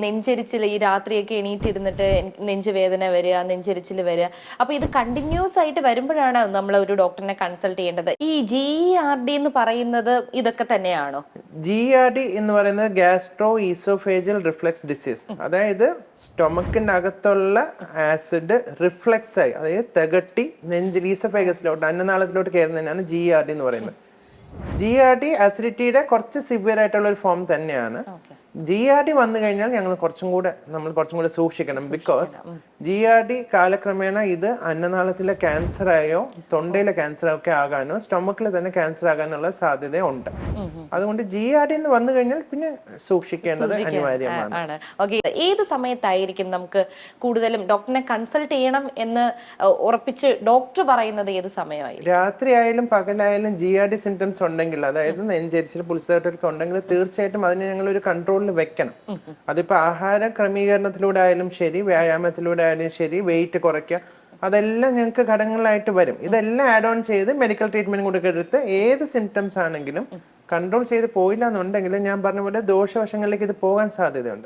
നെഞ്ചരിച്ചിൽ ഈ രാത്രിയൊക്കെ എണീറ്റിരുന്നിട്ട് നെഞ്ചുവേദന വരിക, നെഞ്ചരിച്ചിൽ വരിക. അപ്പൊ ഇത് കണ്ടിന്യൂസ് ആയിട്ട് വരുമ്പോഴാണ് നമ്മൾ ഒരു ഡോക്ടറിനെ കൺസൾട്ട് ചെയ്യേണ്ടത്. ഈ GERD എന്ന് പറയുന്നത് ഇതൊക്കെ തന്നെയാണോ? GERD എന്ന് പറയുന്നത് ഗ്യാസ്ട്രോ ഈസോഫേജിയൽ റിഫ്ലക്സ് ഡിസീസ്. അതായത് സ്റ്റൊമക്കിനകത്തുള്ള ആസിഡ് റിഫ്ലക്സ് ആയി, അതായത് തികട്ടി നെഞ്ചിൽ ഈസോഫേഗസിലോട്ട് അന്നനാളത്തിലോട്ട് കയറുന്നതിനാണ് GERD എന്ന് പറയുന്നത്. GERD അസിഡിറ്റിയുടെ കുറച്ച് സിവിയർ ആയിട്ടുള്ള ഒരു ഫോം തന്നെയാണ്. GERD വന്നു കഴിഞ്ഞാൽ നമ്മൾ കുറച്ചും കൂടെ സൂക്ഷിക്കണം. ബിക്കോസ് GERD കാലക്രമേണ ഇത് അന്നനാളത്തിലെ ക്യാൻസറായോ തൊണ്ടയിലെ ക്യാൻസറോ ഒക്കെ ആകാനോ സ്റ്റൊമക്കിൽ തന്നെ ക്യാൻസർ ആകാനുള്ള സാധ്യതയുണ്ട്. അതുകൊണ്ട് GERD എന്ന് വന്നു കഴിഞ്ഞാൽ പിന്നെ സൂക്ഷിക്കേണ്ടത് അനിവാര്യമാണ്. ഏത് സമയത്തായിരിക്കും നമുക്ക് കൂടുതലും ഡോക്ടറിനെ കൺസൾട്ട് ചെയ്യണം എന്ന് ഉറപ്പിച്ച് ഡോക്ടർ പറയുന്നത് ഏത് സമയമായി? രാത്രി ആയാലും പകലായാലും GERD സിംറ്റംസ് ഉണ്ടെങ്കിൽ, അതായത് നെഞ്ചരിച്ചിൽ പുളിച്ചേട്ടൊക്കെ ഉണ്ടെങ്കിൽ തീർച്ചയായിട്ടും അതിനെ ഞങ്ങൾ ഒരു കൺട്രോളിൽ വെക്കണം. അതിപ്പോ ആഹാര ക്രമീകരണത്തിലൂടെ ആയാലും ശരി, വ്യായാമത്തിലൂടെ ആയാലും ശരി, വെയിറ്റ് കുറയ്ക്കുക, അതെല്ലാം ഞങ്ങൾക്ക് ഘടകങ്ങളായിട്ട് വരും. ഇതെല്ലാം ആഡ് ഓൺ ചെയ്ത് മെഡിക്കൽ ട്രീറ്റ്മെന്റ് കൂടെ എടുത്ത് ഏത് സിംറ്റംസ് ആണെങ്കിലും കൺട്രോൾ ചെയ്ത് പോയില്ല എന്നുണ്ടെങ്കിൽ ഞാൻ പറഞ്ഞ പോലെ ദോഷവശങ്ങളിലേക്ക് ഇത് പോകാൻ സാധ്യതയുണ്ട്.